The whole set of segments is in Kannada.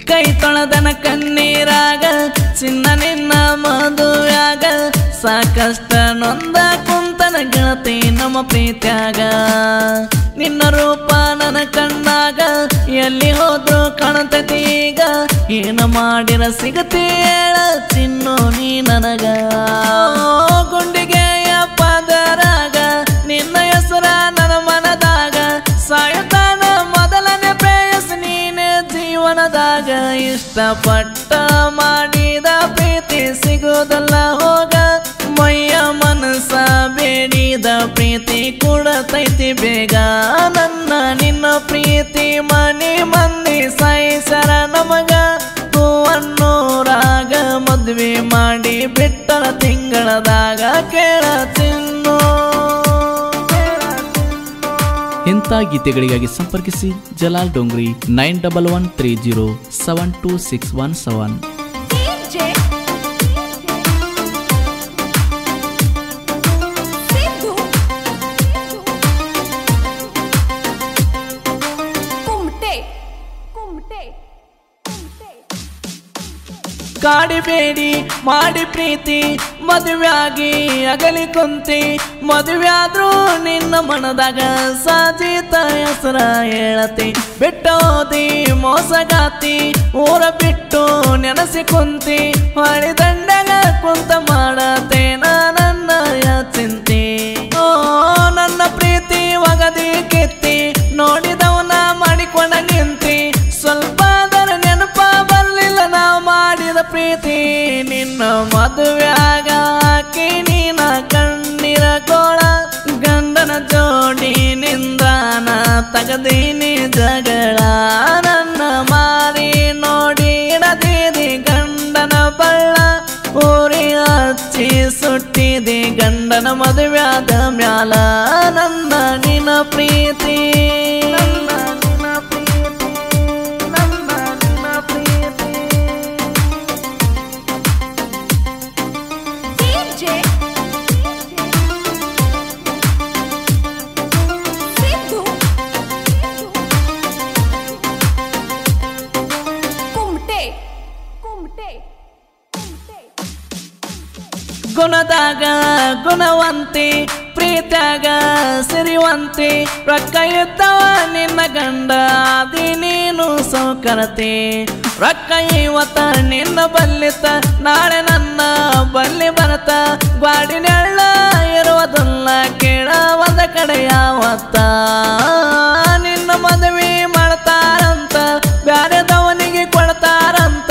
ಕೈ ತೊಳೆದನ ಕಣ್ಣೀರಾಗ ಚಿನ್ನ ನಿನ್ನ ಮದುವ್ಯಾಗ ಸಾಕಷ್ಟ ನೊಂದ ಕುಂತನ ಗೆಳತಿ ನಮ್ಮ ಪ್ರೀತ್ಯಾಗ ನಿನ್ನ ರೂಪ ನನ್ನ ಕಣ್ಣಾಗ ಎಲ್ಲಿ ಹೋದ್ರು ಕಾಣತೈತಿ ಈಗ ಏನು ಮಾಡಿರ ಸಿಗತಿ ಹೇಳ ಚಿನ್ನು ನೀ ನನಗ ಗುಂಡಿಗೆಯ ಪದರಾಗ ನಿನ್ನ ಹೆಸರ ನನ್ನ ಮನದಾಗ ಸಾಯುತ್ತಾನ ಮೊದಲನೇ ಪ್ರೇಯಸ್ ನೀನೆ ಜೀವನದಾಗ ಇಷ್ಟಪಟ್ಟ ಮಾಡಿದ ಪ್ರೀತಿ ಸಿಗೋದಲ್ಲ ಹೋಗ ಮೈಯ ಮನಸ್ಸ ಬೇಡಿದ ಪ್ರೀತಿ ಕೊಡತೈತಿ ಬೇಗ ನನ್ನ ನಿನ್ನ ಪ್ರೀತಿ ಮನೆ ಮಂದಿ ಸಾಯಿಸರ ನಮಗ ಹೂವನ್ನೂರಾಗ ಮದುವೆ ಮಾಡಿ ಬಿಟ್ಟಳ ತಿಂಗಳದಾಗ ಕೇಳತಿನ್ನು. ಇಂಥ ಗೀತೆಗಳಿಗಾಗಿ ಸಂಪರ್ಕಿಸಿ ಜಲಾಲ್ ಡೋಂಗ್ರಿ 9113072617. ಕಾಡಿಬೇಡಿ ಮಾಡಿ ಪ್ರೀತಿ ಮದುವೆಯಾಗಿ ಅಗಲಿ ಕುಂತಿ ಮದುವೆಯಾದ್ರೂ ನಿನ್ನ ಮನದಾಗ ಸಾಜಿತ ಹೆಸರ ಹೇಳತಿ ಬಿಟ್ಟೋದಿ ಮೋಸಗಾತಿ ಊರ ಬಿಟ್ಟು ನೆನಸಿ ಕುಂತಿ ಹೊಳಿ ದಂಡಗ ಕುಂತ ಮಾಡತೇನ ನನ್ನ ಚಿಂತೆ ಓ ನನ್ನ ಪ್ರೀತಿ ಒಗದಿ ಕಿತ್ತಿ ನೋಡಿದವನ ಮಾಡಿಕೊಂಡ ನಿಂತಿ ಸ್ವಲ್ಪ ನೆನಪ ಬರ್ಲಿಲ್ಲ ನಾವು ಮಾಡಿದ ಪ್ರೀತಿ ನಿನ್ನ ಮದುವೆಯಾಗ ಹಾಕಿ ನೀನ ಕಣ್ಣೀರ ಕೋಳ ಗಂಡನ ಜೋಡಿ ನಿಂದ್ರಾನ ತಗದೀನಿ ಜಗಳ ನನ್ನ ಮಾರಿ ನೋಡಿ ಇಡದೀದಿ ಗಂಡನ ಬಳ್ಳ ಊರಿ ಹಚ್ಚಿ ಸುಟ್ಟಿದಿ ಗಂಡನ ಮದುವೆಯಾದ ಮ್ಯಾಲ ನನ್ನ ನಿನ್ನ ಪ್ರೀತಿ ಗುಣದಾಗ ಗುಣವಂತಿ ಪ್ರೀತ್ಯಾಗ ಸಿರಿವಂತಿ ರೊಕ್ಕ ಇದ್ದವ ನಿನ್ನ ಗಂಡ ಆದಿ ನೀನು ಸೌಕರತೆ ರೊಕ್ಕ ಇವತ್ತ ನಿನ್ನ ಬಲ್ಲಿತ ನಾಳೆ ನನ್ನ ಬಲ್ಲಿ ಬರತ ಗ್ವಾಡಿನೆಳ್ಳ ಇರುವುದಲ್ಲ ಕೇಳ ಒಂದ ಕಡೆ ಯಾವತ್ತ ನಿನ್ನ ಮದುವೆ ಮಾಡ್ತಾರಂತ ಬ್ಯಾರೆದವನಿಗೆ ಕೊಡ್ತಾರಂತ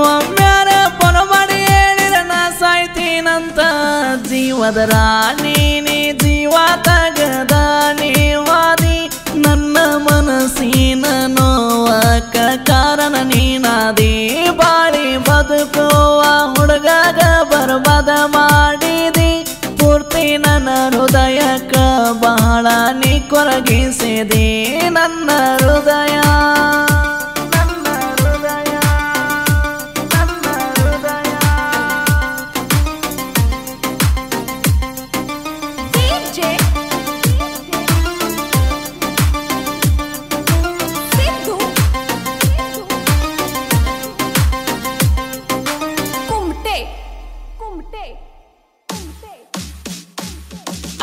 ಒಮ್ಮ್ಯಾರ ಪೊನ ಮಾಡಿ ಹೇಳಿರ ನಾ ಸಾಯ್ತೀನಂತ ಜೀವದ ರಾಣಿ ನೀ ಜೀವ ತಗದ ನೀವಾದಿ ನನ್ನ ಮನಸ್ಸಿನ ನೋವಕ ಕಾರಣ ನೀನಾದಿ ಬಾಳಿ ಬದುಕುವ ಹುಡುಗಾಗ ಬರ್ಬಾದ ಮಾಡಿದಿ ಪೂರ್ತಿ ನನ್ನ ಹೃದಯಕ್ಕ ಬಹಳ ನೀ ಕೊರಗಿಸಿದಿ ನನ್ನ ಹೃದಯ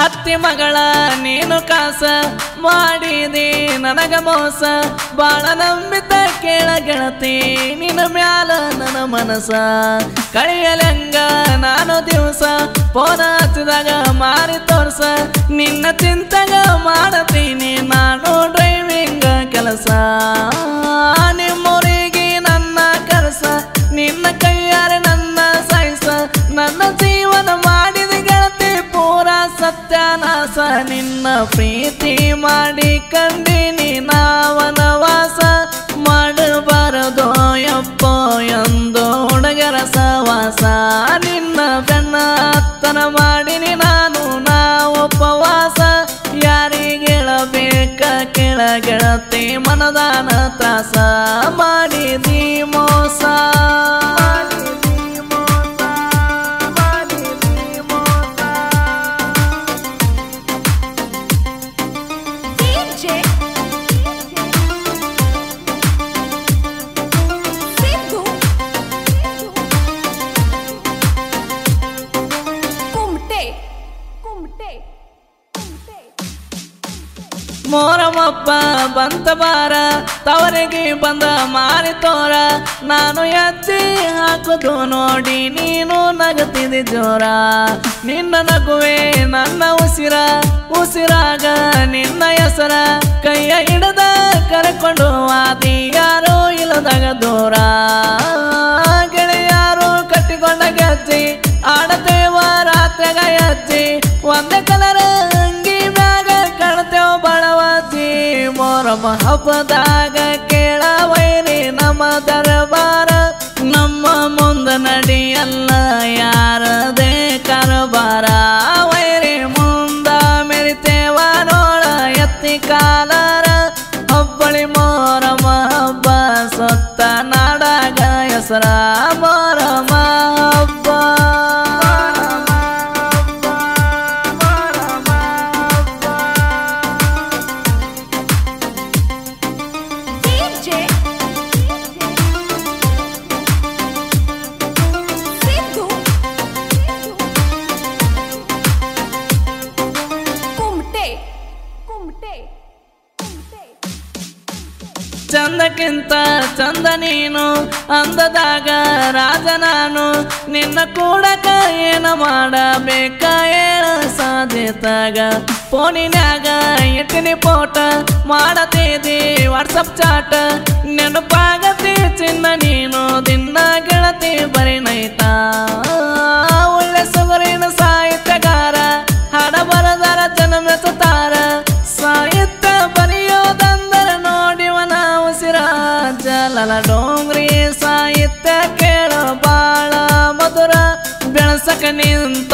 ಅತ್ತಿ ಮಗಳ ನೀನು ಕಾಸ ಮಾಡಿದೆ ನನಗ ಮೋಸ ಬಾಳ ನಂಬಿತ ಕೇಳ ಗೆಳತಿ ನಿನ್ನ ಮ್ಯಾಲ ನನ್ನ ಮನಸ ಕಳೆಯಲಂಗ ನಾನು ದಿವಸ ಫೋನ ಹಚ್ಚಿದಾಗ ಮಾರಿ ತೋರ್ಸ ನಿನ್ನ ಚಿಂತಗ ಮಾಡತೀನಿ ನಾನು ಡ್ರೈವಿಂಗ್ ಕೆಲಸ ನಿಮ್ಮೂರಿಗೆ ನನ್ನ ಕರಸ ನಿನ್ನ ಕೈಯಾರೆ ನನ್ನ ಸಾಯಿಸ ನನ್ನ ಜೀವನ ಮಾಡಿದ ಗೆಳತಿ ಪೂರ ಸತ್ಯನಾಶ ನಿನ್ನ ಪ್ರೀತಿ ಮಾಡಿ ಕಂಡಿನಿ ನಾವನವಾಸ ಮಾಡಬಾರದೋ ಯಪ್ಪೋ ಎಂದು ಹುಡುಗರ ಸವಾಸ ನಿನ್ನ ಬೆನ್ನ ಹತ್ತನ ಮಾಡಿನಿ ನಾನು ಉಪವಾಸ ಯಾರಿಗೇಳಬೇಕ ಕೆಳ ಗೆಳತಿ ಮನದಾನ ತ್ರಾಸ ಮಾಡಿದಿ ಮೋಸ ನಮ್ಮಪ್ಪ ಬಂತ ಬಾರ ತವರಿಗೆ ಬಂದ ಮಾರಿ ತೋರ ನಾನು ಎತ್ತಿ ಹಾಕುದು ನೋಡಿ ನೀನು ನಗತಿದೆ ಜೋರ ನಿನ್ನ ನಗುವೆ ನನ್ನ ಉಸಿರ ಉಸಿರಾಗ ನಿನ್ನ ಹೆಸರ ಕೈಯ ಹಿಡದ ಕರ್ಕೊಂಡು ಆದಿ ಯಾರೋ ಇಲ್ಲದಾಗ ದೂರ ಗೆಳೆಯಾರು ಕಟ್ಟಿಕೊಂಡ ಗೆಜ್ಜಿ ಆಡತೇವ ರಾತ್ರಿಗ ಎಜ್ಜಿ ಒಂದೇ ಕಲರ್ ಅಂಗಿ ಮ್ಯಾಗ ಕಾಣ್ತೇವ ಬಳವಜ್ಜಿ ಮೊರಮ ಹಬ್ಬದಾಗ ಕೇಳವೈರಿ ನಮ್ಮ ದರಬಾರ ನಮ್ಮ ಮುಂದ ನಡಿಯಲ್ಲ ಯಾರದೇ ಕರಬಾರ ವೈರಿ ಮುಂದ ಮೆರಿತೇವ ನೋಡ ಎತ್ತಿ ಕಾಲರ ಹಬ್ಬಳಿ ಮೊರಮ ಹಬ್ಬ ಸೊತ್ತ ನಾಡಾಗ ಹೆಸರ ಮೊರಮ ಹಬ್ಬ ಚಂದಕ್ಕಿಂತ ಚಂದ ನೀನು ಅಂದದಾಗ ರಾಜ ನಾನು ನಿನ್ನ ಕೂಡಕ ಏನ ಮಾಡಬೇಕ ಹೇಳ ಸಾಧ್ಯತಾಗ ಫೋನಿನ್ಯಾಗ ಇಟ್ಟಿನಿ ಫೋಟ ಮಾಡತೇದಿ ವಾಟ್ಸಪ್ ಚಾಟ ನೆನಪಾಗತಿ ಚಿನ್ನ ನೀನು ದಿನ ಗೆಳತಿ ಬರೀ ನೈತ ಒಳ್ಳೆ ಸುಗರಿನ ಸಾಹಿತ್ಯಗಾರ ಹಾಡ ಬರದಾರ ಜನ ಮೆಚ್ಚುತ್ತಾರ ಸಾಹಿತ್ಯ ಬರೆಯೋದಂದರ ನೋಡಿವನ ಉಸಿರ ಜಲಲ ಡೋಂಗ್ರಿ ಸಾಹಿತ್ಯ ಕೇಳ ಬಾಳ ಮಧುರ ಬೆಳಸಕ ನಿಂತ